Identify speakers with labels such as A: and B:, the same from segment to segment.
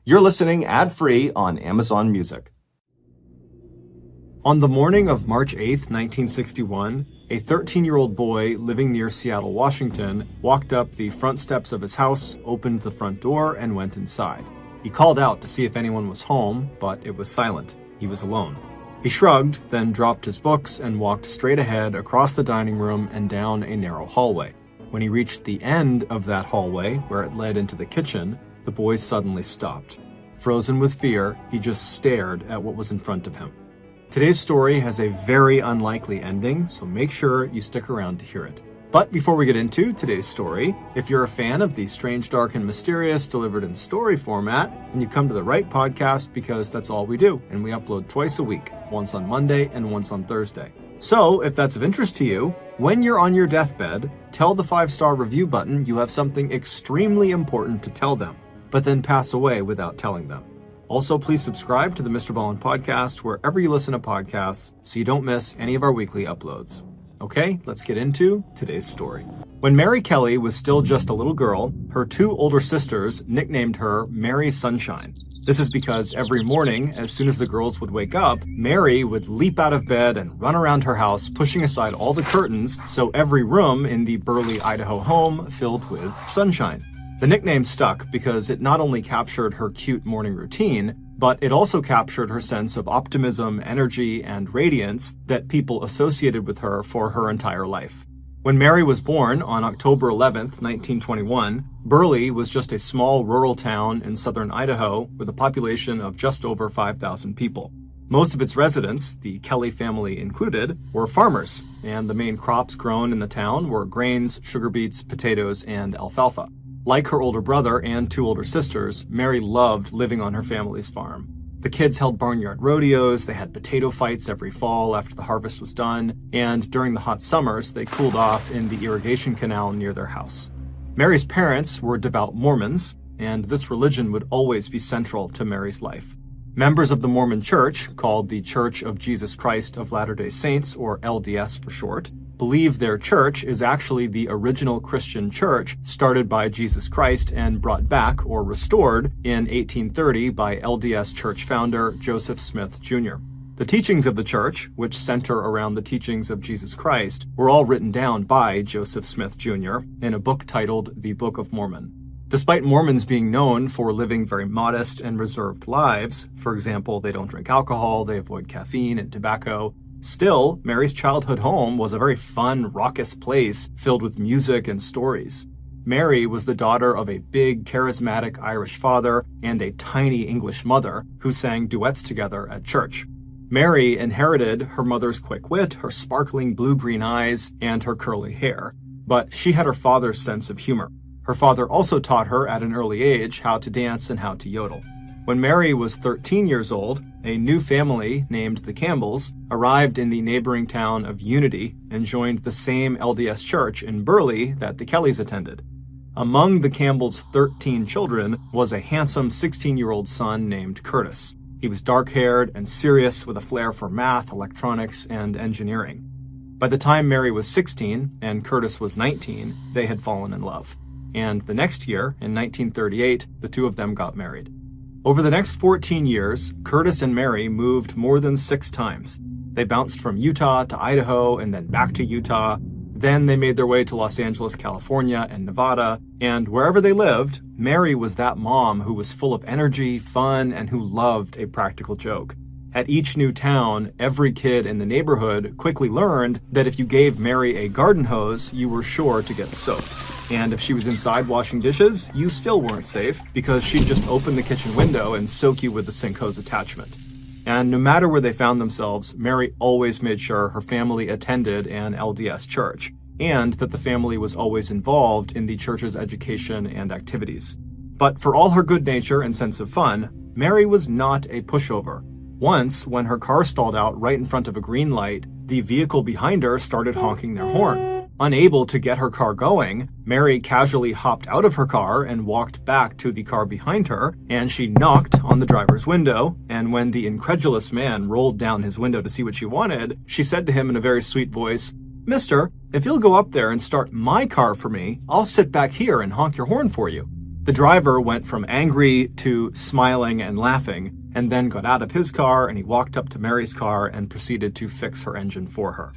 A: You're listening ad-free on Amazon Music. On the morning of March 8, 1961, a 13-year-old boy living near Seattle, Washington, walked up the front steps of his house, opened the front door, and went inside. He called out to see if anyone was home, but it was silent. He was alone. He shrugged, then dropped his books and walked straight ahead across the dining room and down a narrow hallway. When he reached the end of that hallway, where it led into the kitchen, the boy suddenly stopped. Frozen with fear, he just stared at what was in front of him. Today's story has a very unlikely ending, so make sure you stick around to hear it. But before we get into today's story, if you're a fan of the strange, dark, and mysterious delivered in story format, then you come to the right podcast because that's all we do, and we upload twice a week, once on Monday and once on Thursday. So, if that's of interest to you, when you're on your deathbed, tell the 5-star review button you have something extremely important to tell them, but then pass away without telling them. Also, please subscribe to the MrBallen podcast wherever you listen to podcasts so you don't miss any of our weekly uploads. Okay, let's get into today's story. When Mary Kelly was still just a little girl, her 2 older sisters nicknamed her Mary Sunshine. This is because every morning, as soon as the girls would wake up, Mary would leap out of bed and run around her house, pushing aside all the curtains, so every room in the Burley, Idaho home filled with sunshine. The nickname stuck because it not only captured her cute morning routine, but it also captured her sense of optimism, energy, and radiance that people associated with her for her entire life. When Mary was born on October 11th, 1921, Burley was just a small rural town in southern Idaho with a population of just over 5,000 people. Most of its residents, the Kelly family included, were farmers, and the main crops grown in the town were grains, sugar beets, potatoes, and alfalfa. Like her older brother and 2 older sisters, Mary loved living on her family's farm. The kids held barnyard rodeos, they had potato fights every fall after the harvest was done, and during the hot summers, they cooled off in the irrigation canal near their house. Mary's parents were devout Mormons, and this religion would always be central to Mary's life. Members of the Mormon Church, called the Church of Jesus Christ of Latter-day Saints, or LDS for short, believe their church is actually the original Christian church started by Jesus Christ and brought back or restored in 1830 by LDS church founder Joseph Smith Jr. The teachings of the church, which center around the teachings of Jesus Christ, were all written down by Joseph Smith Jr. in a book titled The Book of Mormon. Despite Mormons being known for living very modest and reserved lives, for example, they don't drink alcohol, they avoid caffeine and tobacco, still, Mary's childhood home was a very fun, raucous place filled with music and stories. Mary was the daughter of a big, charismatic Irish father and a tiny English mother who sang duets together at church. Mary inherited her mother's quick wit, her sparkling blue-green eyes, and her curly hair, but she had her father's sense of humor. Her father also taught her at an early age how to dance and how to yodel. When Mary was 13 years old, a new family named the Campbells arrived in the neighboring town of Unity and joined the same LDS church in Burley that the Kellys attended. Among the Campbells' 13 children was a handsome 16-year-old son named Curtis. He was dark-haired and serious with a flair for math, electronics, and engineering. By the time Mary was 16 and Curtis was 19, they had fallen in love. And the next year, in 1938, the 2 of them got married. Over the next 14 years, Curtis and Mary moved more than 6 times. They bounced from Utah to Idaho and then back to Utah. Then they made their way to Los Angeles, California, and Nevada. And wherever they lived, Mary was that mom who was full of energy, fun, and who loved a practical joke. At each new town, every kid in the neighborhood quickly learned that if you gave Mary a garden hose, you were sure to get soaked. And if she was inside washing dishes, you still weren't safe because she'd just open the kitchen window and soak you with the sink hose attachment. And no matter where they found themselves, Mary always made sure her family attended an LDS church, and that the family was always involved in the church's education and activities. But for all her good nature and sense of fun, Mary was not a pushover. Once, when her car stalled out right in front of a green light, the vehicle behind her started honking their horn. Unable to get her car going, Mary casually hopped out of her car and walked back to the car behind her, and she knocked on the driver's window, and when the incredulous man rolled down his window to see what she wanted, she said to him in a very sweet voice, "Mister, if you'll go up there and start my car for me, I'll sit back here and honk your horn for you." The driver went from angry to smiling and laughing, and then got out of his car and he walked up to Mary's car and proceeded to fix her engine for her.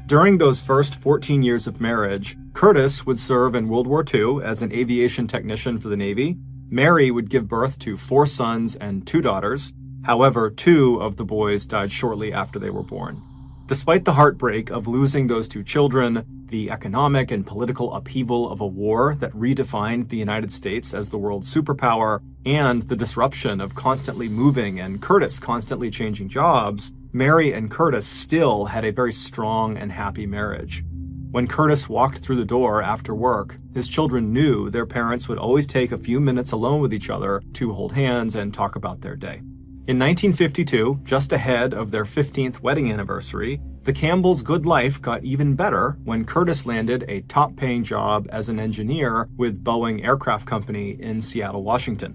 A: During those first 14 years of marriage, Curtis would serve in World War II as an aviation technician for the Navy. Mary would give birth to 4 sons and 2 daughters. However, 2 of the boys died shortly after they were born. Despite the heartbreak of losing those 2 children, the economic and political upheaval of a war that redefined the United States as the world's superpower, and the disruption of constantly moving and Curtis constantly changing jobs, Mary and Curtis still had a very strong and happy marriage. When Curtis walked through the door after work, his children knew their parents would always take a few minutes alone with each other to hold hands and talk about their day. In 1952, just ahead of their 15th wedding anniversary, the Campbells' good life got even better when Curtis landed a top-paying job as an engineer with Boeing Aircraft Company in Seattle, Washington.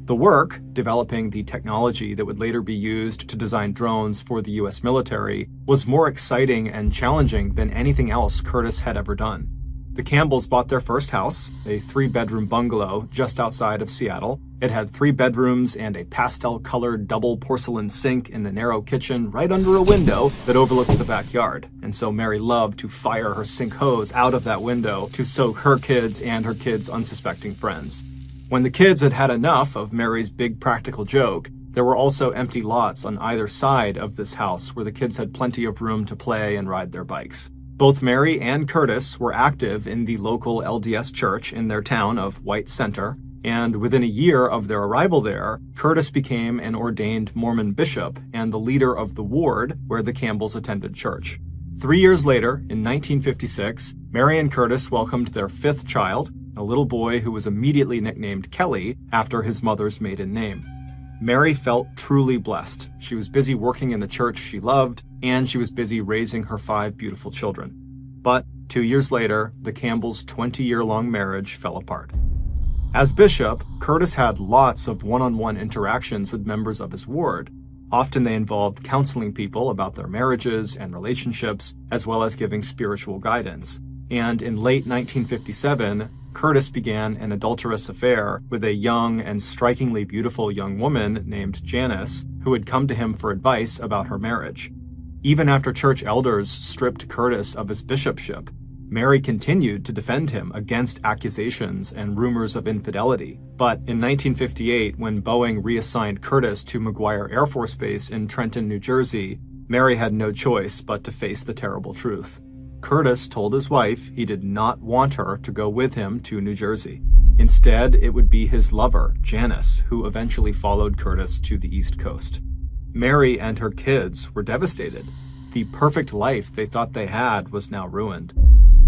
A: The work, developing the technology that would later be used to design drones for the US military, was more exciting and challenging than anything else Curtis had ever done. The Campbells bought their first house, a 3-bedroom bungalow just outside of Seattle. It had 3 bedrooms and a pastel-colored double porcelain sink in the narrow kitchen right under a window that overlooked the backyard. And so Mary loved to fire her sink hose out of that window to soak her kids and her kids' unsuspecting friends. When the kids had had enough of Mary's big practical joke, there were also empty lots on either side of this house where the kids had plenty of room to play and ride their bikes. Both Mary and Curtis were active in the local LDS church in their town of White Center, and within a year of their arrival there, Curtis became an ordained Mormon bishop and the leader of the ward where the Campbells attended church. 3 years later, in 1956, Mary and Curtis welcomed their 5th child, a little boy who was immediately nicknamed Kelly after his mother's maiden name. Mary felt truly blessed. She was busy working in the church she loved, and she was busy raising her 5 beautiful children. But 2 years later, the Campbells' 20-year-long marriage fell apart. As bishop, Curtis had lots of one-on-one interactions with members of his ward. Often they involved counseling people about their marriages and relationships, as well as giving spiritual guidance. And in late 1957, Curtis began an adulterous affair with a young and strikingly beautiful young woman named Janice, who had come to him for advice about her marriage. Even after church elders stripped Curtis of his bishopship, Mary continued to defend him against accusations and rumors of infidelity. But in 1958, when Boeing reassigned Curtis to McGuire Air Force Base in Trenton, New Jersey, Mary had no choice but to face the terrible truth. Curtis told his wife he did not want her to go with him to New Jersey. Instead, it would be his lover, Janice, who eventually followed Curtis to the East Coast. Mary and her kids were devastated. The perfect life they thought they had was now ruined.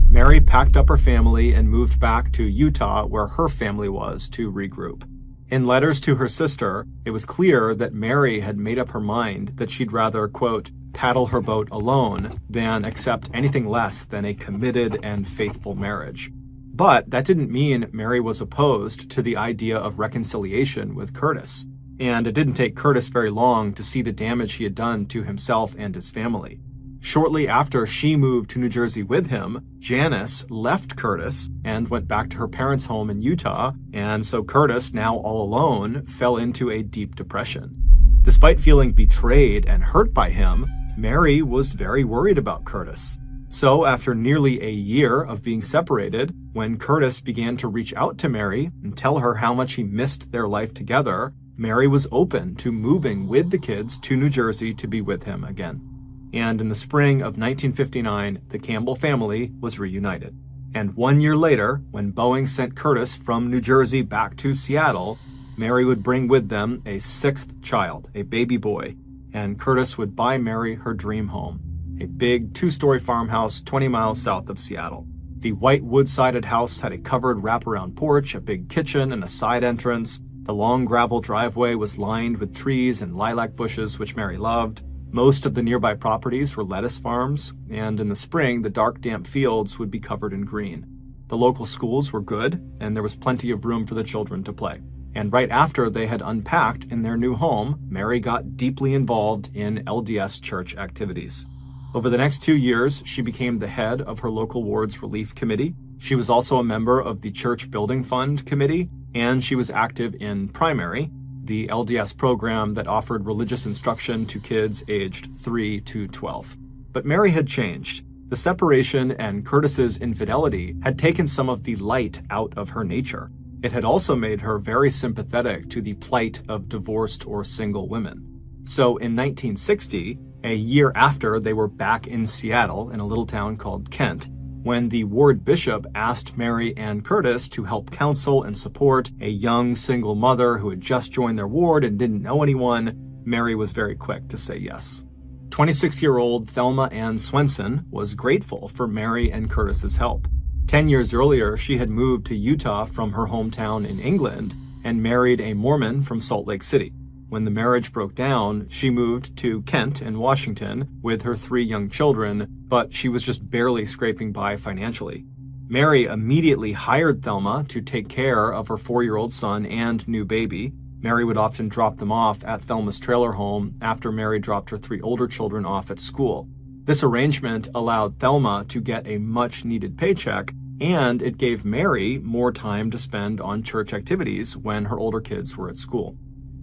A: Mary packed up her family and moved back to Utah, where her family was, to regroup. In letters to her sister, it was clear that Mary had made up her mind that she'd rather, quote, paddle her boat alone than accept anything less than a committed and faithful marriage. But that didn't mean Mary was opposed to the idea of reconciliation with Curtis. And it didn't take Curtis very long to see the damage he had done to himself and his family. Shortly after she moved to New Jersey with him, Janice left Curtis and went back to her parents' home in Utah, and so Curtis, now all alone, fell into a deep depression. Despite feeling betrayed and hurt by him, Mary was very worried about Curtis. So after nearly a year of being separated, when Curtis began to reach out to Mary and tell her how much he missed their life together, Mary was open to moving with the kids to New Jersey to be with him again. And in the spring of 1959, the Campbell family was reunited. And 1 year later, when Boeing sent Curtis from New Jersey back to Seattle, Mary would bring with them a 6th child, a baby boy, and Curtis would buy Mary her dream home, a big 2-story farmhouse 20 miles south of Seattle. The white wood-sided house had a covered wraparound porch, a big kitchen, and a side entrance. The long gravel driveway was lined with trees and lilac bushes, which Mary loved. Most of the nearby properties were lettuce farms, and in the spring, the dark, damp fields would be covered in green. The local schools were good, and there was plenty of room for the children to play. And right after they had unpacked in their new home, Mary got deeply involved in LDS church activities. Over the next 2 years, she became the head of her local ward's relief committee. She was also a member of the Church Building Fund Committee, and she was active in Primary, the LDS program that offered religious instruction to kids aged 3 to 12. But Mary had changed. The separation and Curtis's infidelity had taken some of the light out of her nature. It had also made her very sympathetic to the plight of divorced or single women. So in 1960, a year after they were back in Seattle in a little town called Kent, when the ward bishop asked Mary and Curtis to help counsel and support a young single mother who had just joined their ward and didn't know anyone, Mary was very quick to say yes. 26-year-old Thelma Ann Swenson was grateful for Mary and Curtis's help. 10 years earlier, she had moved to Utah from her hometown in England and married a Mormon from Salt Lake City. When the marriage broke down, she moved to Kent in Washington with her 3 young children, but she was just barely scraping by financially. Mary immediately hired Thelma to take care of her 4-year-old son and new baby. Mary would often drop them off at Thelma's trailer home after Mary dropped her 3 older children off at school. This arrangement allowed Thelma to get a much-needed paycheck, and it gave Mary more time to spend on church activities when her older kids were at school.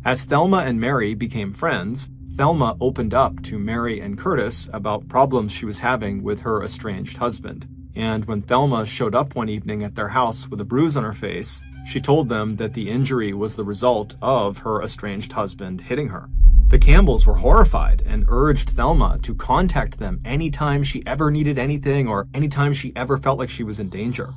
A: As Thelma and Mary became friends, Thelma opened up to Mary and Curtis about problems she was having with her estranged husband. And when Thelma showed up one evening at their house with a bruise on her face, she told them that the injury was the result of her estranged husband hitting her. The Campbells were horrified and urged Thelma to contact them anytime she ever needed anything or anytime she ever felt like she was in danger.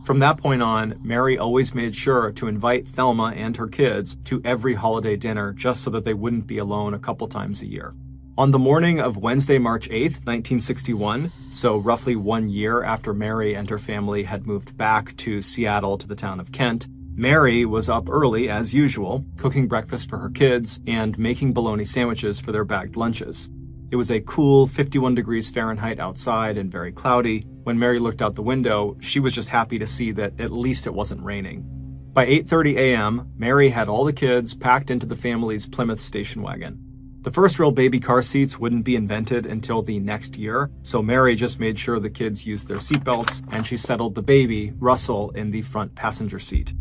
A: From that point on, Mary always made sure to invite Thelma and her kids to every holiday dinner just so that they wouldn't be alone a couple times a year. On the morning of Wednesday, March 8th, 1961, so roughly 1 year after Mary and her family had moved back to Seattle to the town of Kent, Mary was up early as usual, cooking breakfast for her kids and making bologna sandwiches for their bagged lunches. It was a cool 51 degrees Fahrenheit outside and very cloudy. When Mary looked out the window, she was just happy to see that at least it wasn't raining. By 8:30 a.m., Mary had all the kids packed into the family's Plymouth station wagon. The first real baby car seats wouldn't be invented until the next year, so Mary just made sure the kids used their seatbelts, and she settled the baby, Russell, in the front passenger seat.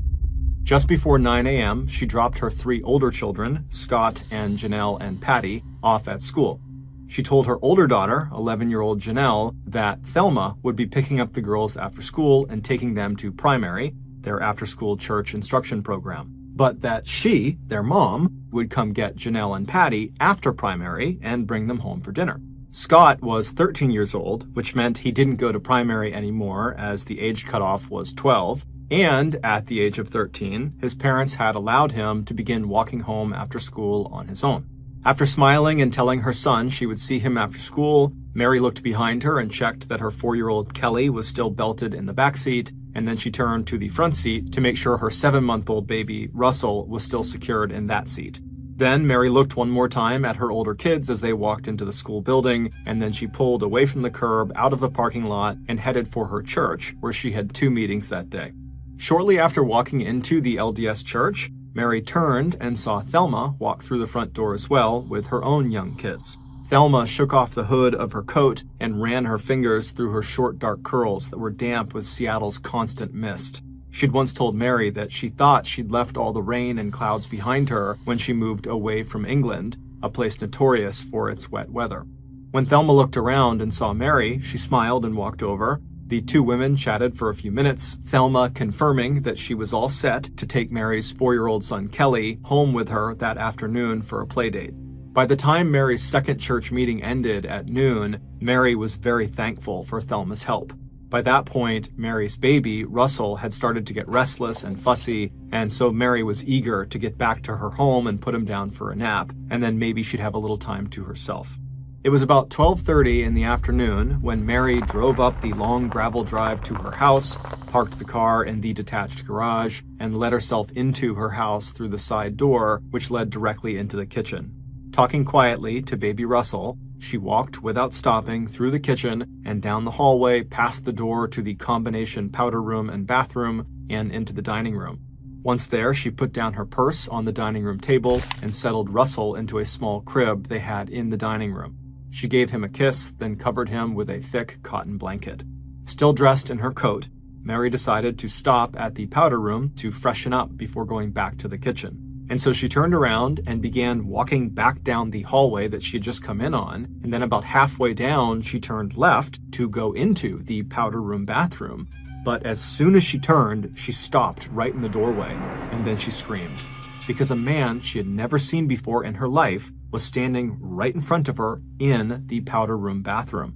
A: Just before 9 a.m., she dropped her 3 older children, Scott and Janelle and Patty, off at school. She told her older daughter, 11-year-old Janelle, that Thelma would be picking up the girls after school and taking them to Primary, their after-school church instruction program, but that she, their mom, would come get Janelle and Patty after Primary and bring them home for dinner. Scott was 13 years old, which meant he didn't go to Primary anymore as the age cutoff was 12, and at the age of 13, his parents had allowed him to begin walking home after school on his own. After smiling and telling her son she would see him after school, Mary looked behind her and checked that her 4-year-old Kelly was still belted in the back seat, and then she turned to the front seat to make sure her 7-month-old baby, Russell, was still secured in that seat. Then Mary looked one more time at her older kids as they walked into the school building, and then she pulled away from the curb out of the parking lot and headed for her church, where she had 2 meetings that day. Shortly after walking into the LDS church, Mary turned and saw Thelma walk through the front door as well with her own young kids. Thelma shook off the hood of her coat and ran her fingers through her short dark curls that were damp with Seattle's constant mist. She'd once told Mary that she thought she'd left all the rain and clouds behind her when she moved away from England, a place notorious for its wet weather. When Thelma looked around and saw Mary, she smiled and walked over. The 2 women chatted for a few minutes, Thelma confirming that she was all set to take Mary's 4-year-old son Kelly home with her that afternoon for a playdate. By the time Mary's second church meeting ended at noon, Mary was very thankful for Thelma's help. By that point, Mary's baby, Russell, had started to get restless and fussy, and so Mary was eager to get back to her home and put him down for a nap, and then maybe she'd have a little time to herself. It was about 12:30 in the afternoon when Mary drove up the long gravel drive to her house, parked the car in the detached garage, and let herself into her house through the side door, which led directly into the kitchen. Talking quietly to baby Russell, she walked without stopping through the kitchen and down the hallway past the door to the combination powder room and bathroom and into the dining room. Once there, she put down her purse on the dining room table and settled Russell into a small crib they had in the dining room. She gave him a kiss, then covered him with a thick cotton blanket. Still dressed in her coat, Mary decided to stop at the powder room to freshen up before going back to the kitchen. And so she turned around and began walking back down the hallway that she had just come in on, and then about halfway down, she turned left to go into the powder room bathroom. But as soon as she turned, she stopped right in the doorway, and then she screamed, because a man she had never seen before in her life was standing right in front of her in the powder room bathroom.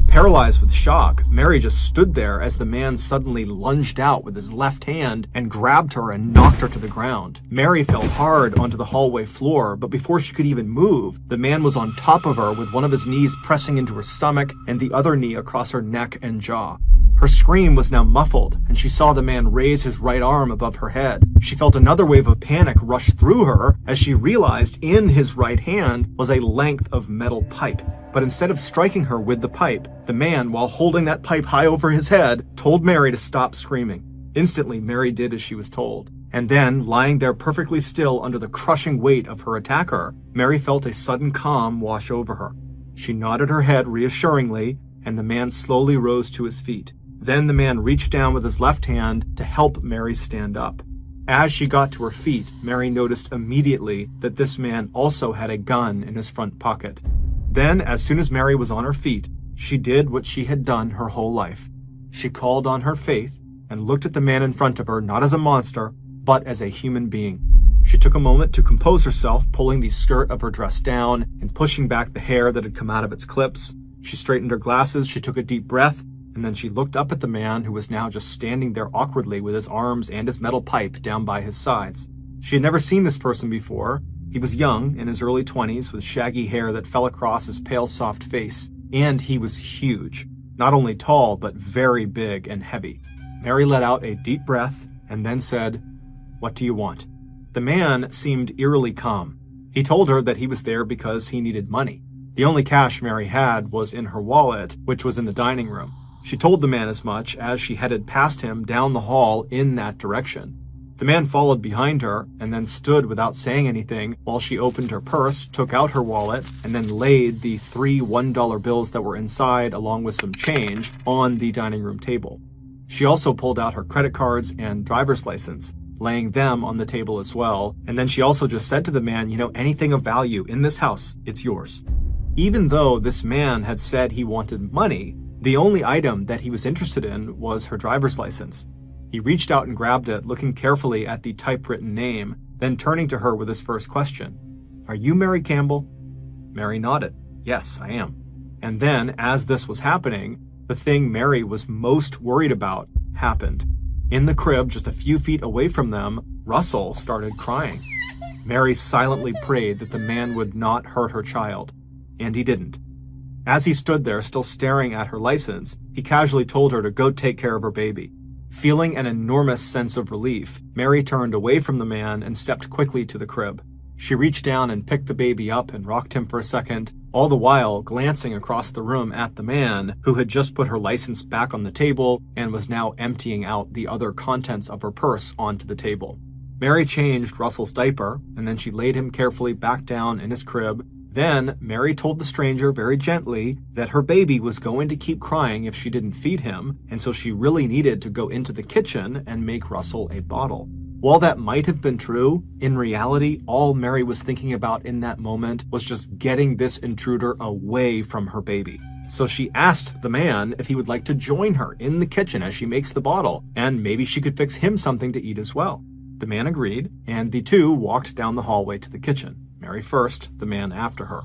A: Paralyzed with shock, Mary just stood there as the man suddenly lunged out with his left hand and grabbed her and knocked her to the ground. Mary fell hard onto the hallway floor, but before she could even move, the man was on top of her with one of his knees pressing into her stomach and the other knee across her neck and jaw. Her scream was now muffled, and she saw the man raise his right arm above her head. She felt another wave of panic rush through her as she realized in his right hand was a length of metal pipe. But instead of striking her with the pipe, the man, while holding that pipe high over his head, told Mary to stop screaming. Instantly, Mary did as she was told. And then, lying there perfectly still under the crushing weight of her attacker, Mary felt a sudden calm wash over her. She nodded her head reassuringly, and the man slowly rose to his feet. Then the man reached down with his left hand to help Mary stand up. As she got to her feet, Mary noticed immediately that this man also had a gun in his front pocket. Then, as soon as Mary was on her feet, she did what she had done her whole life. She called on her faith and looked at the man in front of her not as a monster, but as a human being. She took a moment to compose herself, pulling the skirt of her dress down and pushing back the hair that had come out of its clips. She straightened her glasses, she took a deep breath, and then she looked up at the man who was now just standing there awkwardly with his arms and his metal pipe down by his sides. She had never seen this person before. He was young, in his early 20s, with shaggy hair that fell across his pale, soft face, and he was huge. Not only tall, but very big and heavy. Mary let out a deep breath and then said, "What do you want?" The man seemed eerily calm. He told her that he was there because he needed money. The only cash Mary had was in her wallet, which was in the dining room. She told the man as much as she headed past him down the hall in that direction. The man followed behind her and then stood without saying anything while she opened her purse, took out her wallet, and then laid the 3 $1 bills that were inside along with some change on the dining room table. She also pulled out her credit cards and driver's license, laying them on the table as well, and then she also just said to the man, anything of value in this house, it's yours. Even though this man had said he wanted money, the only item that he was interested in was her driver's license. He reached out and grabbed it, looking carefully at the typewritten name, then turning to her with his first question. "Are you Mary Campbell?" Mary nodded. "Yes, I am." And then, as this was happening, the thing Mary was most worried about happened. In the crib, just a few feet away from them, Russell started crying. Mary silently prayed that the man would not hurt her child, and he didn't. As he stood there, still staring at her license, he casually told her to go take care of her baby. Feeling an enormous sense of relief, Mary turned away from the man and stepped quickly to the crib. She reached down and picked the baby up and rocked him for a second, all the while glancing across the room at the man who had just put her license back on the table and was now emptying out the other contents of her purse onto the table. Mary changed Russell's diaper, and then she laid him carefully back down in his crib. Then, Mary told the stranger very gently that her baby was going to keep crying if she didn't feed him, and so she really needed to go into the kitchen and make Russell a bottle. While that might have been true, in reality, all Mary was thinking about in that moment was just getting this intruder away from her baby. So she asked the man if he would like to join her in the kitchen as she makes the bottle, and maybe she could fix him something to eat as well. The man agreed, and the two walked down the hallway to the kitchen. Mary first, the man after her.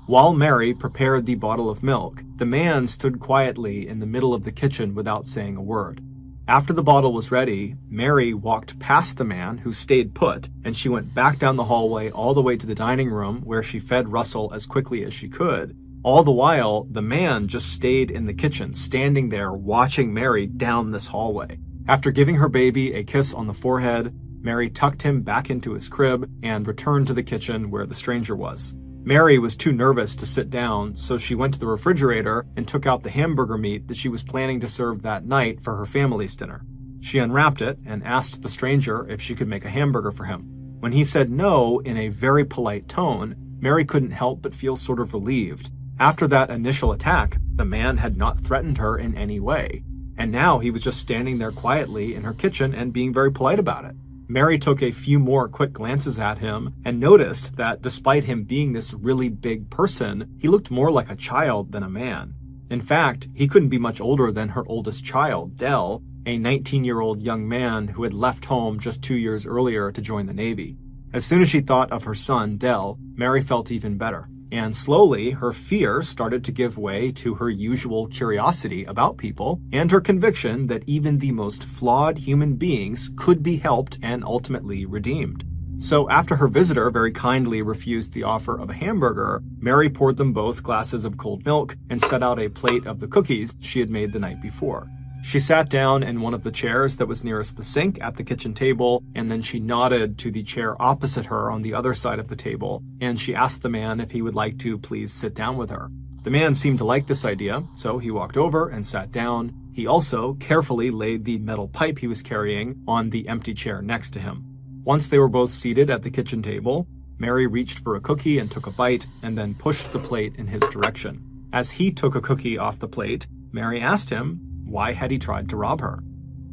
A: While Mary prepared the bottle of milk, the man stood quietly in the middle of the kitchen without saying a word. After the bottle was ready, Mary walked past the man, who stayed put, and she went back down the hallway all the way to the dining room, where she fed Russell as quickly as she could. All the while, the man just stayed in the kitchen, standing there watching Mary down this hallway. After giving her baby a kiss on the forehead, Mary tucked him back into his crib and returned to the kitchen where the stranger was. Mary was too nervous to sit down, so she went to the refrigerator and took out the hamburger meat that she was planning to serve that night for her family's dinner. She unwrapped it and asked the stranger if she could make a hamburger for him. When he said no in a very polite tone, Mary couldn't help but feel sort of relieved. After that initial attack, the man had not threatened her in any way. and now he was just standing there quietly in her kitchen and being very polite about it. Mary took a few more quick glances at him and noticed that despite him being this really big person, he looked more like a child than a man. In fact, he couldn't be much older than her oldest child, Dell, a 19-year-old young man who had left home just 2 years earlier to join the Navy. As soon as she thought of her son, Dell, Mary felt even better. And slowly, her fear started to give way to her usual curiosity about people and her conviction that even the most flawed human beings could be helped and ultimately redeemed. So after her visitor very kindly refused the offer of a hamburger, Mary poured them both glasses of cold milk and set out a plate of the cookies she had made the night before. She sat down in one of the chairs that was nearest the sink at the kitchen table, and then she nodded to the chair opposite her on the other side of the table, and she asked the man if he would like to please sit down with her. The man seemed to like this idea, so he walked over and sat down. He also carefully laid the metal pipe he was carrying on the empty chair next to him. Once they were both seated at the kitchen table, Mary reached for a cookie and took a bite, and then pushed the plate in his direction. As he took a cookie off the plate, Mary asked him, why had he tried to rob her?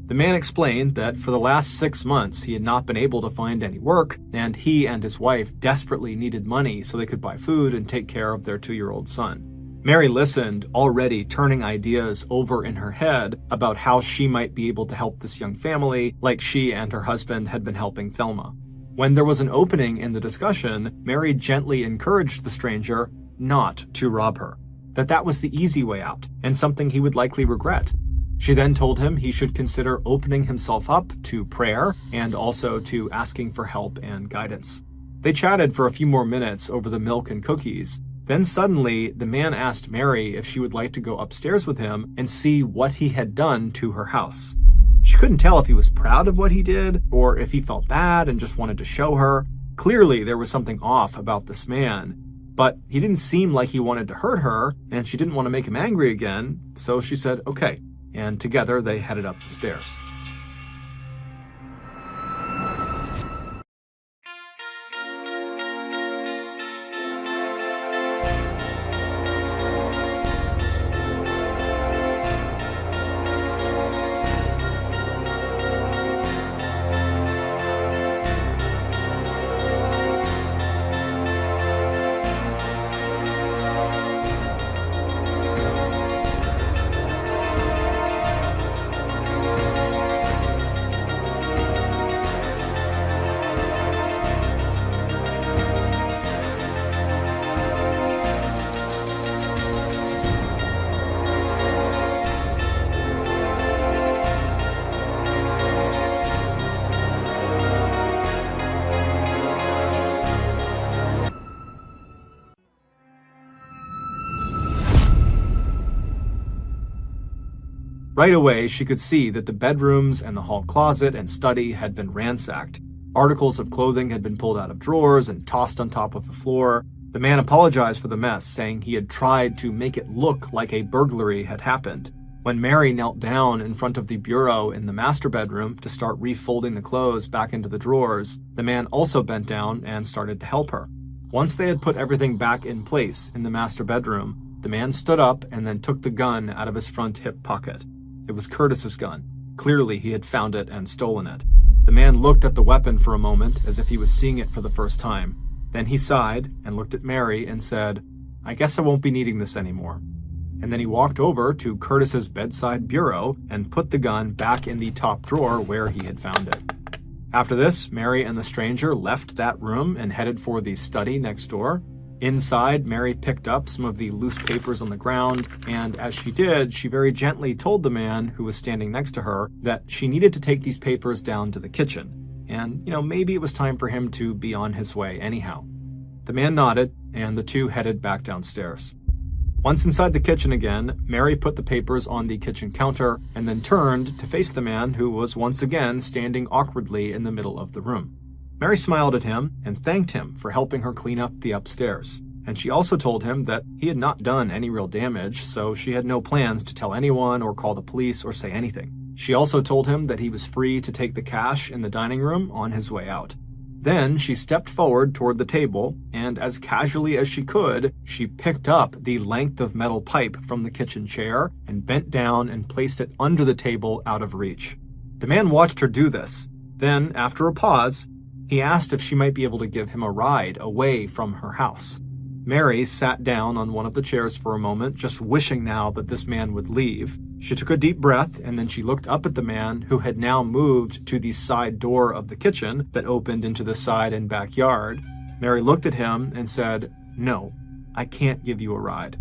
A: The man explained that for the last 6 months he had not been able to find any work, and he and his wife desperately needed money so they could buy food and take care of their 2-year-old son. Mary listened, already turning ideas over in her head about how she might be able to help this young family like she and her husband had been helping Thelma. When there was an opening in the discussion, Mary gently encouraged the stranger not to rob her, that was the easy way out and something he would likely regret. She then told him he should consider opening himself up to prayer and also to asking for help and guidance. They chatted for a few more minutes over the milk and cookies. Then suddenly, the man asked Mary if she would like to go upstairs with him and see what he had done to her house. She couldn't tell if he was proud of what he did or if he felt bad and just wanted to show her. Clearly, there was something off about this man, but he didn't seem like he wanted to hurt her, and she didn't want to make him angry again, so she said, okay. And together they headed up the stairs. Right away, she could see that the bedrooms and the hall closet and study had been ransacked. Articles of clothing had been pulled out of drawers and tossed on top of the floor. The man apologized for the mess, saying he had tried to make it look like a burglary had happened. When Mary knelt down in front of the bureau in the master bedroom to start refolding the clothes back into the drawers, the man also bent down and started to help her. Once they had put everything back in place in the master bedroom, the man stood up and then took the gun out of his front hip pocket. It was Curtis's gun. Clearly, he had found it and stolen it. The man looked at the weapon for a moment as if he was seeing it for the first time. Then he sighed and looked at Mary and said, I guess I won't be needing this anymore. And then he walked over to Curtis's bedside bureau and put the gun back in the top drawer where he had found it. After this, Mary and the stranger left that room and headed for the study next door. Inside, Mary picked up some of the loose papers on the ground, and as she did, she very gently told the man who was standing next to her that she needed to take these papers down to the kitchen. And, maybe it was time for him to be on his way anyhow. The man nodded, and the two headed back downstairs. Once inside the kitchen again, Mary put the papers on the kitchen counter and then turned to face the man who was once again standing awkwardly in the middle of the room. Mary smiled at him and thanked him for helping her clean up the upstairs. And she also told him that he had not done any real damage, so she had no plans to tell anyone or call the police or say anything. She also told him that he was free to take the cash in the dining room on his way out. Then she stepped forward toward the table, and as casually as she could, she picked up the length of metal pipe from the kitchen chair and bent down and placed it under the table out of reach. The man watched her do this. Then, after a pause, he asked if she might be able to give him a ride away from her house. Mary sat down on one of the chairs for a moment, just wishing now that this man would leave. She took a deep breath, and then she looked up at the man, who had now moved to the side door of the kitchen that opened into the side and backyard. Mary looked at him and said, "No, I can't give you a ride."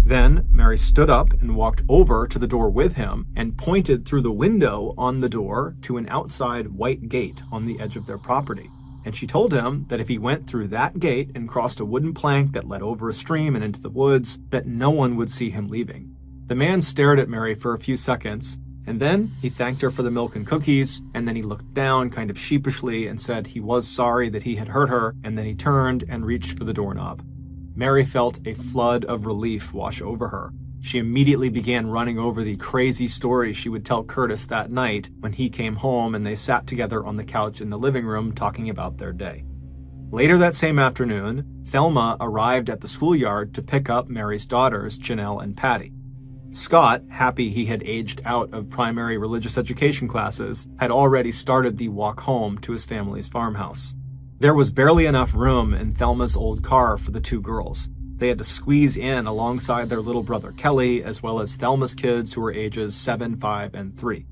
A: Then Mary stood up and walked over to the door with him and pointed through the window on the door to an outside white gate on the edge of their property. And she told him that if he went through that gate and crossed a wooden plank that led over a stream and into the woods, that no one would see him leaving. The man stared at Mary for a few seconds, and then he thanked her for the milk and cookies, and then he looked down kind of sheepishly and said he was sorry that he had hurt her, and then he turned and reached for the doorknob. Mary felt a flood of relief wash over her. She immediately began running over the crazy story she would tell Curtis that night when he came home and they sat together on the couch in the living room talking about their day. Later that same afternoon, Thelma arrived at the schoolyard to pick up Mary's daughters, Janelle and Patty. Scott, happy he had aged out of primary religious education classes, had already started the walk home to his family's farmhouse. There was barely enough room in Thelma's old car for the two girls. They had to squeeze in alongside their little brother Kelly, as well as Thelma's kids who were ages 7, 5, and 3.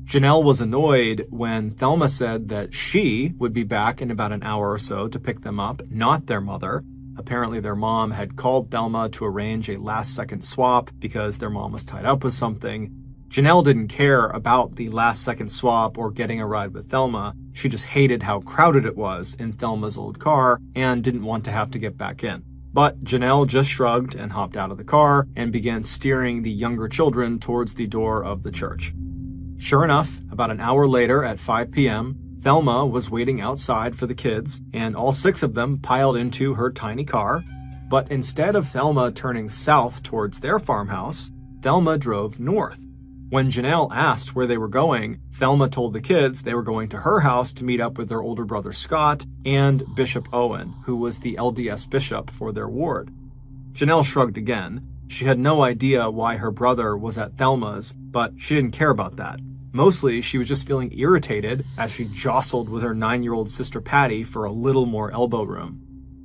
A: Janelle was annoyed when Thelma said that she would be back in about an hour or so to pick them up, not their mother. Apparently their mom had called Thelma to arrange a last-second swap because their mom was tied up with something. Janelle didn't care about the last-second swap or getting a ride with Thelma. She just hated how crowded it was in Thelma's old car and didn't want to have to get back in. But Janelle just shrugged and hopped out of the car and began steering the younger children towards the door of the church. Sure enough, about an hour later at 5 p.m., Thelma was waiting outside for the kids, and all 6 of them piled into her tiny car. But instead of Thelma turning south towards their farmhouse, Thelma drove north. When Janelle asked where they were going, Thelma told the kids they were going to her house to meet up with their older brother Scott and Bishop Owen, who was the LDS bishop for their ward. Janelle shrugged again. She had no idea why her brother was at Thelma's, but she didn't care about that. Mostly, she was just feeling irritated as she jostled with her 9-year-old sister Patty for a little more elbow room.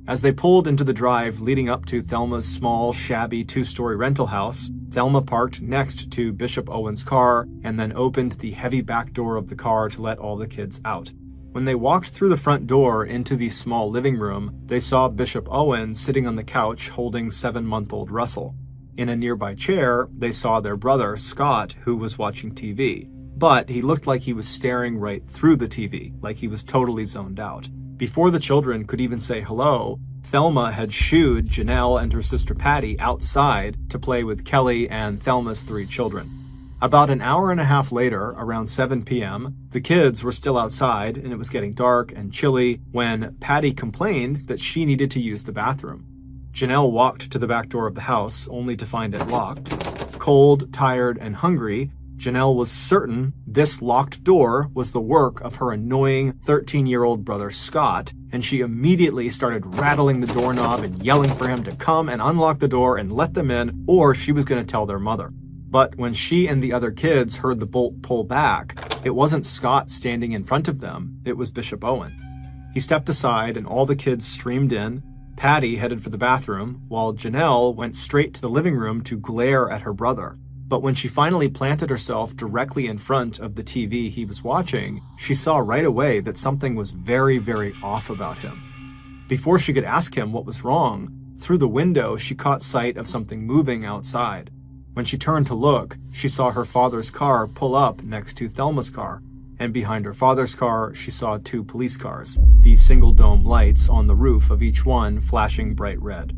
A: As they pulled into the drive leading up to Thelma's small, shabby 2-story rental house, Thelma parked next to Bishop Owen's car and then opened the heavy back door of the car to let all the kids out. When they walked through the front door into the small living room, they saw Bishop Owen sitting on the couch holding 7-month-old Russell. In a nearby chair, they saw their brother, Scott, who was watching TV. But he looked like he was staring right through the TV, like he was totally zoned out. Before the children could even say hello, Thelma had shooed Janelle and her sister Patty outside to play with Kelly and Thelma's 3 children. About an hour and a half later, around 7 p.m., the kids were still outside and it was getting dark and chilly when Patty complained that she needed to use the bathroom. Janelle walked to the back door of the house only to find it locked. Cold, tired, and hungry, Janelle was certain this locked door was the work of her annoying 13-year-old brother Scott, and she immediately started rattling the doorknob and yelling for him to come and unlock the door and let them in, or she was going to tell their mother. But when she and the other kids heard the bolt pull back, it wasn't Scott standing in front of them, it was Bishop Owen. He stepped aside and all the kids streamed in. Patty headed for the bathroom, while Janelle went straight to the living room to glare at her brother. But when she finally planted herself directly in front of the TV he was watching, she saw right away that something was very, very off about him. Before she could ask him what was wrong, through the window she caught sight of something moving outside. When she turned to look, she saw her father's car pull up next to Thelma's car, and behind her father's car she saw 2 police cars, the single-dome lights on the roof of each one flashing bright red.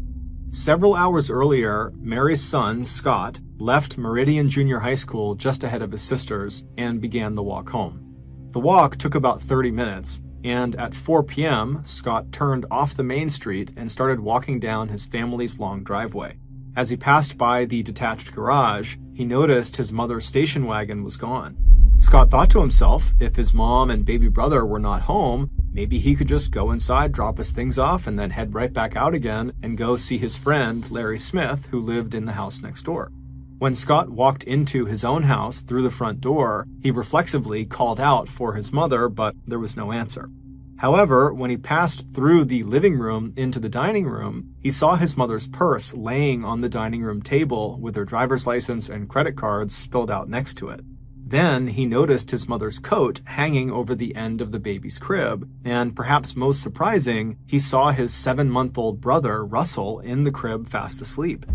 A: Several hours earlier, Mary's son, Scott, left Meridian Junior High School just ahead of his sisters and began the walk home. The walk took about 30 minutes, and at 4 p.m., Scott turned off the main street and started walking down his family's long driveway. As he passed by the detached garage, he noticed his mother's station wagon was gone. Scott thought to himself, if his mom and baby brother were not home, maybe he could just go inside, drop his things off, and then head right back out again and go see his friend, Larry Smith, who lived in the house next door. When Scott walked into his own house through the front door, he reflexively called out for his mother, but there was no answer. However, when he passed through the living room into the dining room, he saw his mother's purse laying on the dining room table with her driver's license and credit cards spilled out next to it. Then he noticed his mother's coat hanging over the end of the baby's crib, and perhaps most surprising, he saw his 7-month-old brother, Russell, in the crib fast asleep.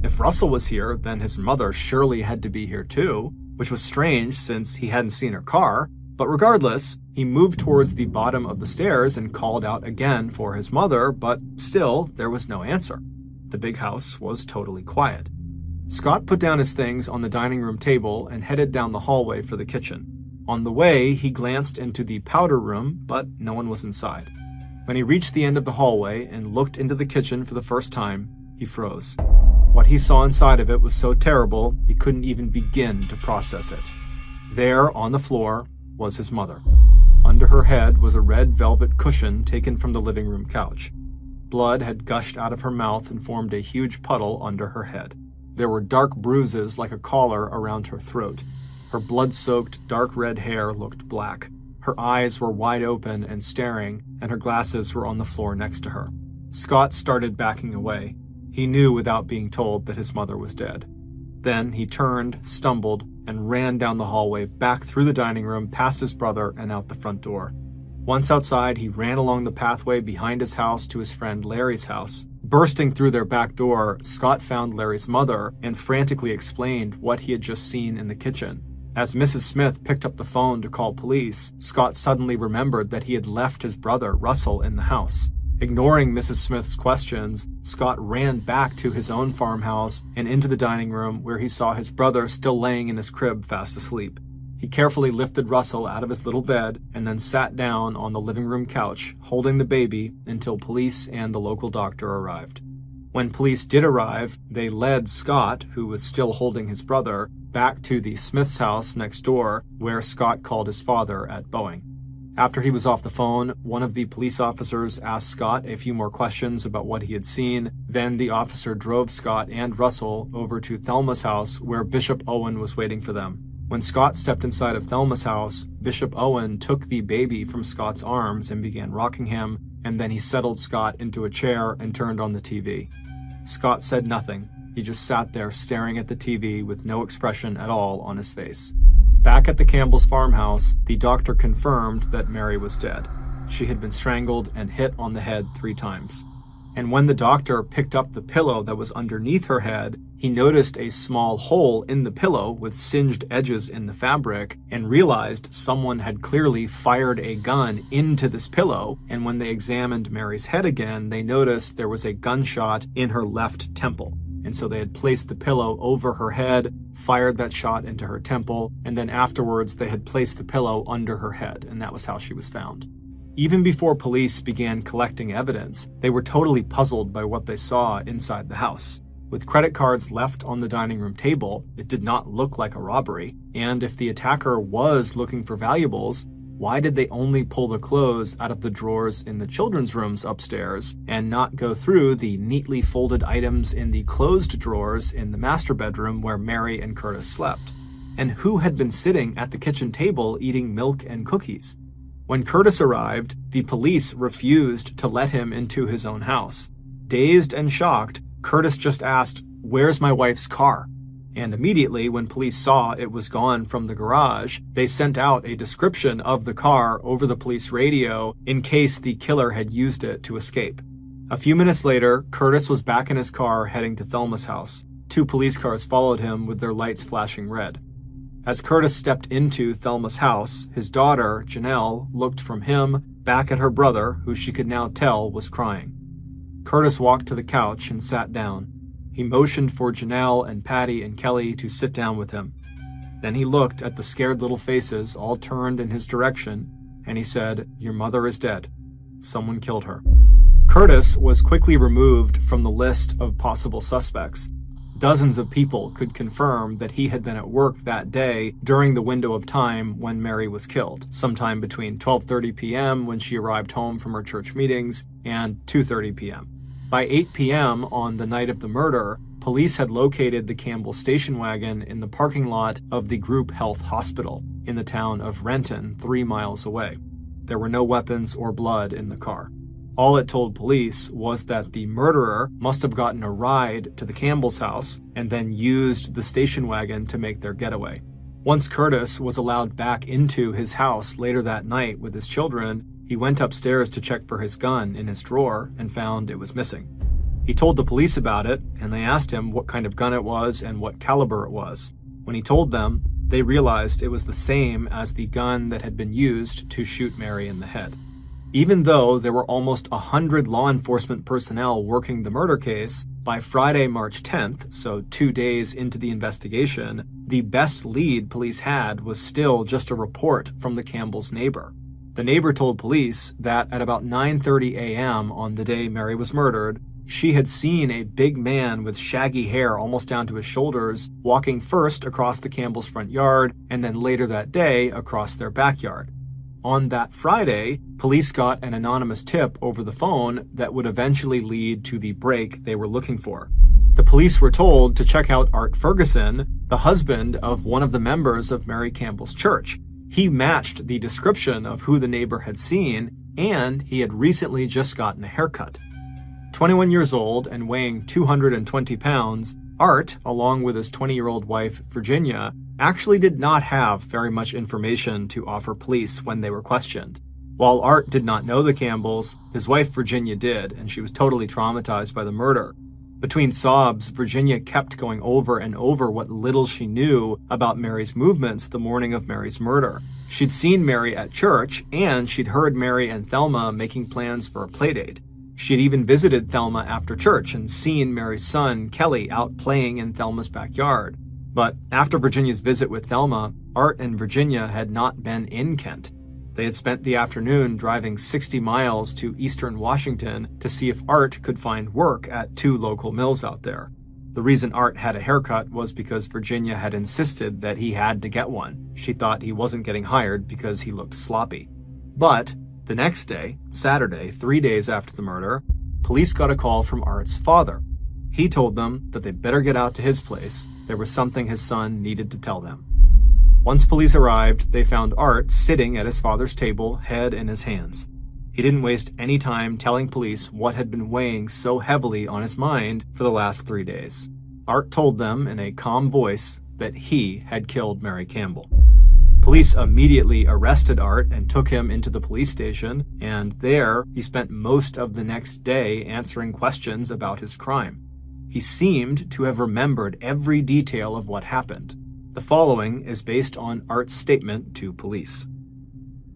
A: If Russell was here, then his mother surely had to be here too, which was strange since he hadn't seen her car. But regardless, he moved towards the bottom of the stairs and called out again for his mother, but still, there was no answer. The big house was totally quiet. Scott put down his things on the dining room table and headed down the hallway for the kitchen. On the way, he glanced into the powder room, but no one was inside. When he reached the end of the hallway and looked into the kitchen for the first time, he froze. What he saw inside of it was so terrible, he couldn't even begin to process it. There, on the floor, was his mother. Under her head was a red velvet cushion taken from the living room couch. Blood had gushed out of her mouth and formed a huge puddle under her head. There were dark bruises like a collar around her throat. Her blood-soaked, dark red hair looked black. Her eyes were wide open and staring, and her glasses were on the floor next to her. Scott started backing away. He knew without being told that his mother was dead. Then he turned, stumbled, and ran down the hallway, back through the dining room, past his brother, and out the front door. Once outside, he ran along the pathway behind his house to his friend Larry's house. Bursting through their back door, Scott found Larry's mother and frantically explained what he had just seen in the kitchen. As Mrs. Smith picked up the phone to call police, Scott suddenly remembered that he had left his brother, Russell, in the house. Ignoring Mrs. Smith's questions, Scott ran back to his own farmhouse and into the dining room where he saw his brother still laying in his crib fast asleep. He carefully lifted Russell out of his little bed and then sat down on the living room couch, holding the baby until police and the local doctor arrived. When police did arrive, they led Scott, who was still holding his brother, back to the Smith's house next door, where Scott called his father at Boeing. After he was off the phone, one of the police officers asked Scott a few more questions about what he had seen. Then the officer drove Scott and Russell over to Thelma's house, where Bishop Owen was waiting for them. When Scott stepped inside of Thelma's house, Bishop Owen took the baby from Scott's arms and began rocking him, and then he settled Scott into a chair and turned on the TV. Scott said nothing. He just sat there staring at the TV with no expression at all on his face. Back at the Campbell's farmhouse, the doctor confirmed that Mary was dead. She had been strangled and hit on the head 3 times. And when the doctor picked up the pillow that was underneath her head, he noticed a small hole in the pillow with singed edges in the fabric and realized someone had clearly fired a gun into this pillow. And when they examined Mary's head again, they noticed there was a gunshot in her left temple. And so they had placed the pillow over her head, fired that shot into her temple, and then afterwards they had placed the pillow under her head, and that was how she was found. Even before police began collecting evidence, they were totally puzzled by what they saw inside the house. With credit cards left on the dining room table, it did not look like a robbery, and if the attacker was looking for valuables, why did they only pull the clothes out of the drawers in the children's rooms upstairs and not go through the neatly folded items in the closed drawers in the master bedroom where Mary and Curtis slept? And who had been sitting at the kitchen table eating milk and cookies? When Curtis arrived, the police refused to let him into his own house. Dazed and shocked, Curtis just asked, "Where's my wife's car?" And immediately, when police saw it was gone from the garage, they sent out a description of the car over the police radio in case the killer had used it to escape. A few minutes later, Curtis was back in his car heading to Thelma's house. 2 police cars followed him with their lights flashing red. As Curtis stepped into Thelma's house, his daughter, Janelle, looked from him back at her brother, who she could now tell was crying. Curtis walked to the couch and sat down. He motioned for Janelle and Patty and Kelly to sit down with him. Then he looked at the scared little faces all turned in his direction, and he said, "Your mother is dead. Someone killed her." Curtis was quickly removed from the list of possible suspects. Dozens of people could confirm that he had been at work that day during the window of time when Mary was killed, sometime between 12:30 p.m. when she arrived home from her church meetings and 2:30 p.m. By 8 p.m. on the night of the murder, police had located the Campbell station wagon in the parking lot of the Group Health Hospital in the town of Renton, 3 miles away. There were no weapons or blood in the car. All it told police was that the murderer must have gotten a ride to the Campbell's house and then used the station wagon to make their getaway. Once Curtis was allowed back into his house later that night with his children, he went upstairs to check for his gun in his drawer and found it was missing. He told the police about it, and they asked him what kind of gun it was and what caliber it was. When he told them, they realized it was the same as the gun that had been used to shoot Mary in the head. Even though there were almost 100 law enforcement personnel working the murder case, by Friday, March 10th, so 2 days into the investigation, the best lead police had was still just a report from the Campbell's neighbor. The neighbor told police that at about 9:30 a.m. on the day Mary was murdered, she had seen a big man with shaggy hair almost down to his shoulders walking first across the Campbell's front yard and then later that day across their backyard. On that Friday, police got an anonymous tip over the phone that would eventually lead to the break they were looking for. The police were told to check out Art Ferguson, the husband of one of the members of Mary Campbell's church. He matched the description of who the neighbor had seen, and he had recently just gotten a haircut. 21 years old and weighing 220 pounds, Art, along with his 20-year-old wife, Virginia, actually did not have very much information to offer police when they were questioned. While Art did not know the Campbells, his wife Virginia did, and she was totally traumatized by the murder. Between sobs, Virginia kept going over and over what little she knew about Mary's movements the morning of Mary's murder. She'd seen Mary at church, and she'd heard Mary and Thelma making plans for a playdate. She had even visited Thelma after church and seen Mary's son, Kelly, out playing in Thelma's backyard. But after Virginia's visit with Thelma, Art and Virginia had not been in Kent. They had spent the afternoon driving 60 miles to eastern Washington to see if Art could find work at 2 local mills out there. The reason Art had a haircut was because Virginia had insisted that he had to get one. She thought he wasn't getting hired because he looked sloppy. But the next day, Saturday, 3 days after the murder, police got a call from Art's father. He told them that they better get out to his place. There was something his son needed to tell them. Once police arrived, they found Art sitting at his father's table, head in his hands. He didn't waste any time telling police what had been weighing so heavily on his mind for the last 3 days. Art told them in a calm voice that he had killed Mary Campbell. Police immediately arrested Art and took him into the police station, and there he spent most of the next day answering questions about his crime. He seemed to have remembered every detail of what happened. The following is based on Art's statement to police.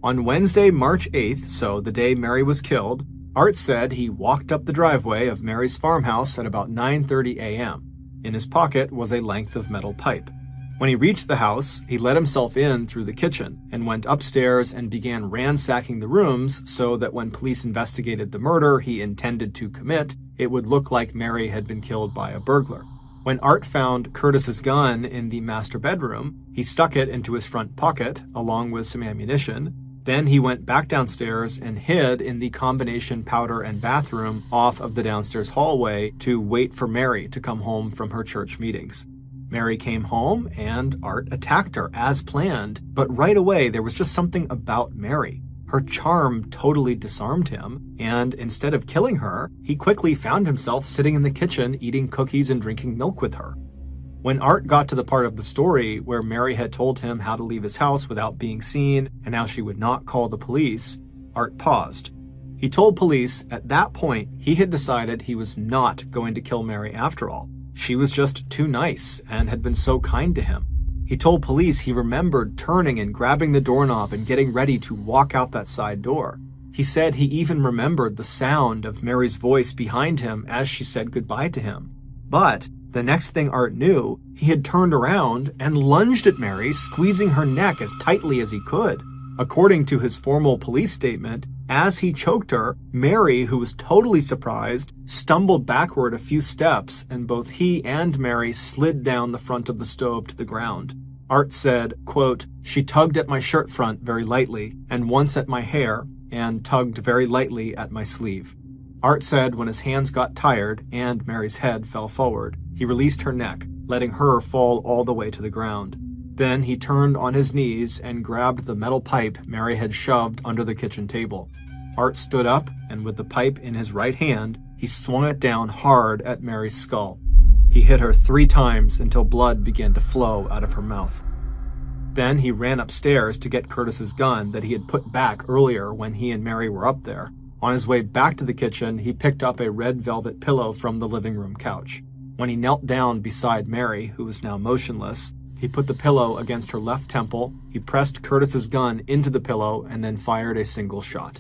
A: On Wednesday, March 8th, so the day Mary was killed, Art said he walked up the driveway of Mary's farmhouse at about 9:30 a.m. In his pocket was a length of metal pipe. When he reached the house, he let himself in through the kitchen and went upstairs and began ransacking the rooms so that when police investigated the murder he intended to commit, it would look like Mary had been killed by a burglar. When Art found Curtis's gun in the master bedroom, he stuck it into his front pocket along with some ammunition. Then he went back downstairs and hid in the combination powder and bathroom off of the downstairs hallway to wait for Mary to come home from her church meetings. Mary came home and Art attacked her as planned, but right away there was just something about Mary. Her charm totally disarmed him, and instead of killing her, he quickly found himself sitting in the kitchen eating cookies and drinking milk with her. When Art got to the part of the story where Mary had told him how to leave his house without being seen and how she would not call the police, Art paused. He told police at that point he had decided he was not going to kill Mary after all. She was just too nice and had been so kind to him. He told police he remembered turning and grabbing the doorknob and getting ready to walk out that side door. He said he even remembered the sound of Mary's voice behind him as she said goodbye to him. But the next thing Art knew, he had turned around and lunged at Mary, squeezing her neck as tightly as he could. According to his formal police statement, as he choked her, Mary, who was totally surprised, stumbled backward a few steps, and both he and Mary slid down the front of the stove to the ground. Art said, quote, "She tugged at my shirt front very lightly, and once at my hair, and tugged very lightly at my sleeve." Art said when his hands got tired and Mary's head fell forward, he released her neck, letting her fall all the way to the ground. Then he turned on his knees and grabbed the metal pipe Mary had shoved under the kitchen table. Art stood up, and with the pipe in his right hand, he swung it down hard at Mary's skull. He hit her 3 times until blood began to flow out of her mouth. Then he ran upstairs to get Curtis's gun that he had put back earlier when he and Mary were up there. On his way back to the kitchen, he picked up a red velvet pillow from the living room couch. When he knelt down beside Mary, who was now motionless, he put the pillow against her left temple, he pressed Curtis's gun into the pillow, and then fired a single shot.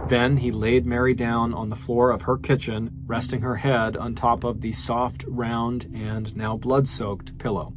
A: Then he laid Mary down on the floor of her kitchen, resting her head on top of the soft, round, and now blood-soaked pillow.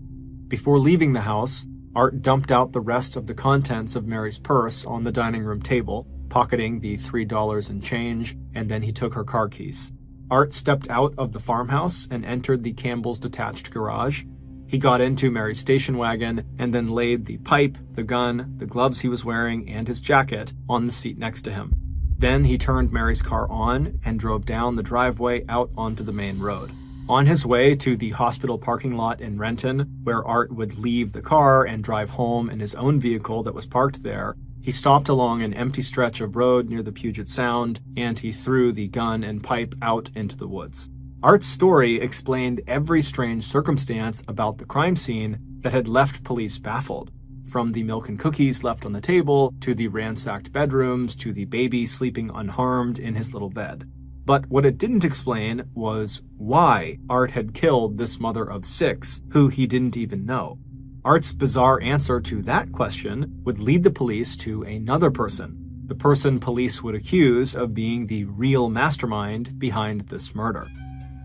A: Before leaving the house, Art dumped out the rest of the contents of Mary's purse on the dining room table, pocketing the $3 in change, and then he took her car keys. Art stepped out of the farmhouse and entered the Campbell's detached garage. He got into Mary's station wagon and then laid the pipe, the gun, the gloves he was wearing, and his jacket on the seat next to him. Then he turned Mary's car on and drove down the driveway out onto the main road. On his way to the hospital parking lot in Renton, where Art would leave the car and drive home in his own vehicle that was parked there, he stopped along an empty stretch of road near the Puget Sound, and he threw the gun and pipe out into the woods. Art's story explained every strange circumstance about the crime scene that had left police baffled, from the milk and cookies left on the table, to the ransacked bedrooms, to the baby sleeping unharmed in his little bed. But what it didn't explain was why Art had killed this mother of 6, who he didn't even know. Art's bizarre answer to that question would lead the police to another person, the person police would accuse of being the real mastermind behind this murder.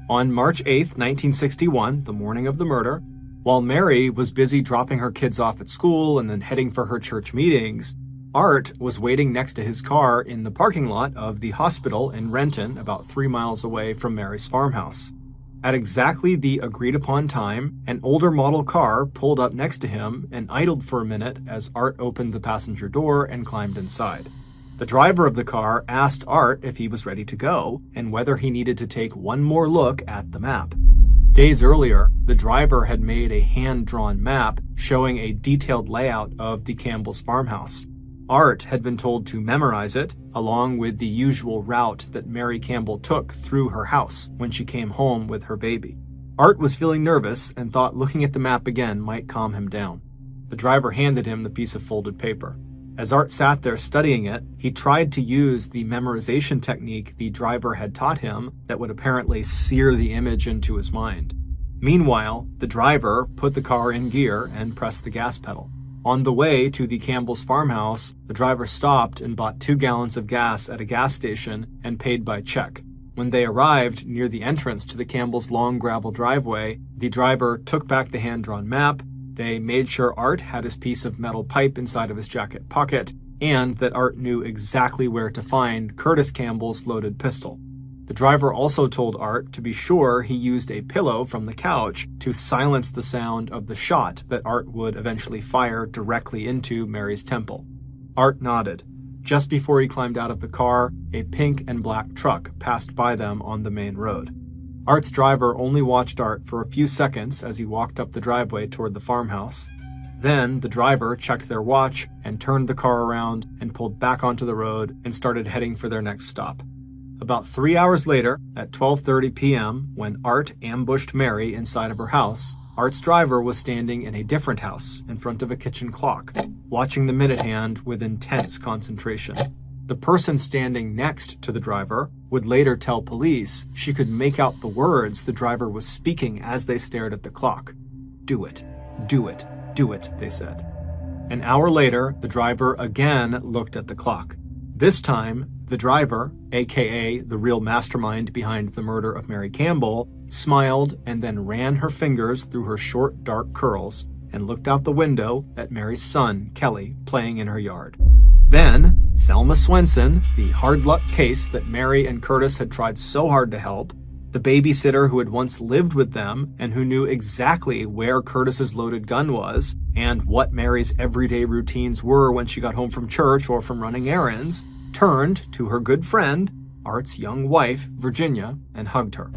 A: On March 8, 1961, the morning of the murder, while Mary was busy dropping her kids off at school and then heading for her church meetings, Art was waiting next to his car in the parking lot of the hospital in Renton, about 3 miles away from Mary's farmhouse. At exactly the agreed-upon time, an older model car pulled up next to him and idled for a minute as Art opened the passenger door and climbed inside. The driver of the car asked Art if he was ready to go and whether he needed to take one more look at the map. Days earlier, the driver had made a hand-drawn map showing a detailed layout of the Campbell's farmhouse. Art had been told to memorize it, along with the usual route that Mary Campbell took through her house when she came home with her baby. Art was feeling nervous and thought looking at the map again might calm him down. The driver handed him the piece of folded paper. As Art sat there studying it, he tried to use the memorization technique the driver had taught him that would apparently sear the image into his mind. Meanwhile, the driver put the car in gear and pressed the gas pedal. On the way to the Campbell's farmhouse, the driver stopped and bought 2 gallons of gas at a gas station and paid by check. When they arrived near the entrance to the Campbell's long gravel driveway, the driver took back the hand-drawn map. They made sure Art had his piece of metal pipe inside of his jacket pocket, and that Art knew exactly where to find Curtis Campbell's loaded pistol. The driver also told Art to be sure he used a pillow from the couch to silence the sound of the shot that Art would eventually fire directly into Mary's temple. Art nodded. Just before he climbed out of the car, a pink and black truck passed by them on the main road. Art's driver only watched Art for a few seconds as he walked up the driveway toward the farmhouse. Then the driver checked their watch and turned the car around and pulled back onto the road and started heading for their next stop. About 3 hours later, at 12:30 p.m., when Art ambushed Mary inside of her house, Art's driver was standing in a different house in front of a kitchen clock, watching the minute hand with intense concentration. The person standing next to the driver would later tell police she could make out the words the driver was speaking as they stared at the clock. "Do it, do it, do it," they said. An hour later, the driver again looked at the clock. This time, the driver, aka the real mastermind behind the murder of Mary Campbell, smiled and then ran her fingers through her short, dark curls and looked out the window at Mary's son, Kelly, playing in her yard. Then, Thelma Swenson, the hard luck case that Mary and Curtis had tried so hard to help, the babysitter who had once lived with them and who knew exactly where Curtis's loaded gun was and what Mary's everyday routines were when she got home from church or from running errands, turned to her good friend, Art's young wife, Virginia, and hugged her.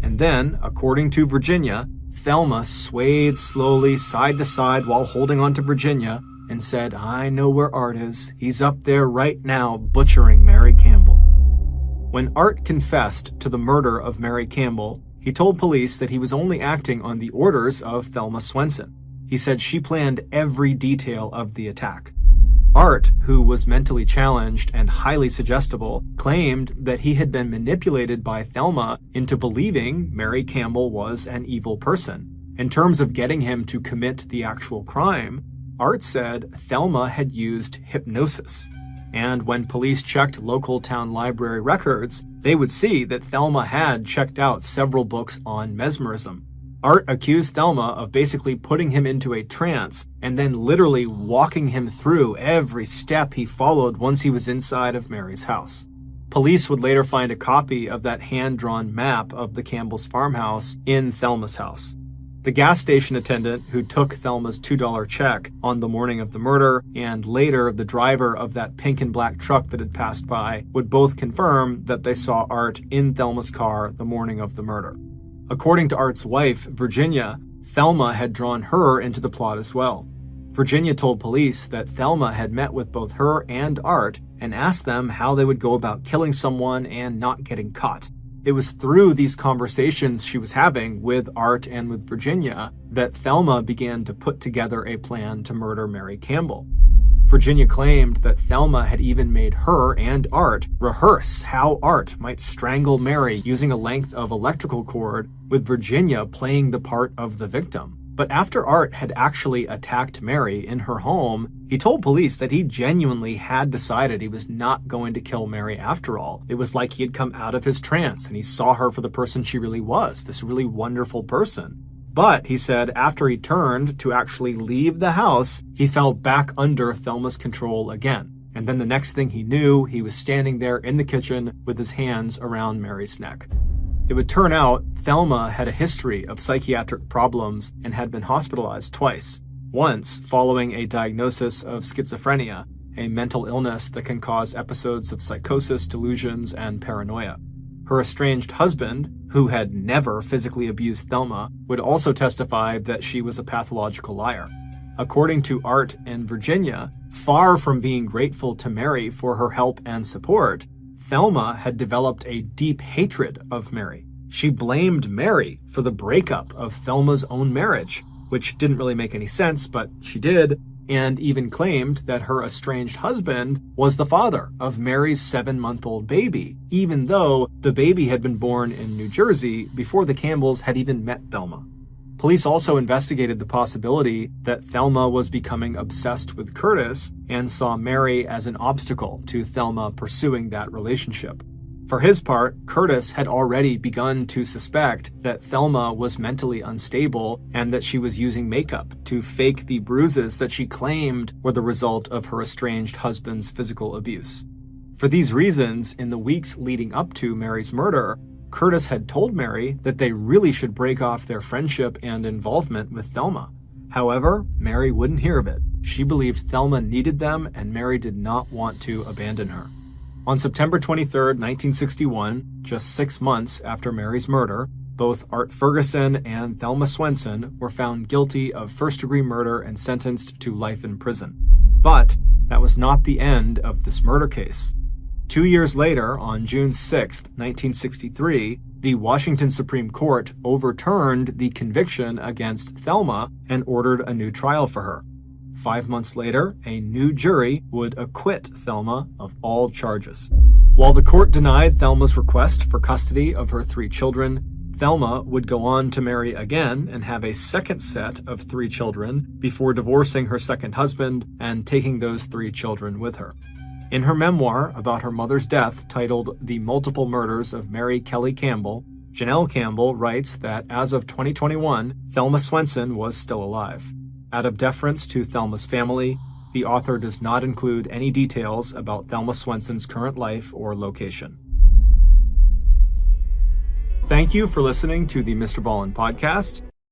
A: And then, according to Virginia, Thelma swayed slowly side to side while holding on to Virginia and said, "I know where Art is. He's up there right now butchering Mary Campbell." When Art confessed to the murder of Mary Campbell, he told police that he was only acting on the orders of Thelma Swenson. He said she planned every detail of the attack. Art, who was mentally challenged and highly suggestible, claimed that he had been manipulated by Thelma into believing Mary Campbell was an evil person. In terms of getting him to commit the actual crime, Art said Thelma had used hypnosis. And when police checked local town library records, they would see that Thelma had checked out several books on mesmerism. Art accused Thelma of basically putting him into a trance and then literally walking him through every step he followed once he was inside of Mary's house. Police would later find a copy of that hand-drawn map of the Campbell's farmhouse in Thelma's house. The gas station attendant who took Thelma's $2 check on the morning of the murder, and later the driver of that pink and black truck that had passed by, would both confirm that they saw Art in Thelma's car the morning of the murder. According to Art's wife, Virginia, Thelma had drawn her into the plot as well. Virginia told police that Thelma had met with both her and Art and asked them how they would go about killing someone and not getting caught. It was through these conversations she was having with Art and with Virginia that Thelma began to put together a plan to murder Mary Campbell. Virginia claimed that Thelma had even made her and Art rehearse how Art might strangle Mary using a length of electrical cord, with Virginia playing the part of the victim. But after Art had actually attacked Mary in her home, he told police that he genuinely had decided he was not going to kill Mary after all. It was like he had come out of his trance and he saw her for the person she really was, this really wonderful person. But, he said, after he turned to actually leave the house, he fell back under Thelma's control again. And then the next thing he knew, he was standing there in the kitchen with his hands around Mary's neck. It would turn out Thelma had a history of psychiatric problems and had been hospitalized twice. Once following a diagnosis of schizophrenia, a mental illness that can cause episodes of psychosis, delusions, and paranoia. Her estranged husband, who had never physically abused Thelma, would also testify that she was a pathological liar. According to Art and Virginia, far from being grateful to Mary for her help and support, Thelma had developed a deep hatred of Mary. She blamed Mary for the breakup of Thelma's own marriage, which didn't really make any sense, but she did, and even claimed that her estranged husband was the father of Mary's 7-month-old baby, even though the baby had been born in New Jersey before the Campbells had even met Thelma. Police also investigated the possibility that Thelma was becoming obsessed with Curtis and saw Mary as an obstacle to Thelma pursuing that relationship. For his part, Curtis had already begun to suspect that Thelma was mentally unstable and that she was using makeup to fake the bruises that she claimed were the result of her estranged husband's physical abuse. For these reasons, in the weeks leading up to Mary's murder, Curtis had told Mary that they really should break off their friendship and involvement with Thelma. However, Mary wouldn't hear of it. She believed Thelma needed them and Mary did not want to abandon her. On September 23, 1961, just 6 months after Mary's murder, both Art Ferguson and Thelma Swenson were found guilty of first-degree murder and sentenced to life in prison. But that was not the end of this murder case. 2 years later, on June 6, 1963, the Washington Supreme Court overturned the conviction against Thelma and ordered a new trial for her. 5 months later, a new jury would acquit Thelma of all charges. While the court denied Thelma's request for custody of her 3 children, Thelma would go on to marry again and have a second set of 3 children before divorcing her second husband and taking those 3 children with her. In her memoir about her mother's death, titled The Multiple Murders of Mary Kelly Campbell, Janelle Campbell writes that as of 2021, Thelma Swenson was still alive. Out of deference to Thelma's family, The author does not include any details about Thelma Swenson's current life or location. Thank you for listening to the MrBallen podcast.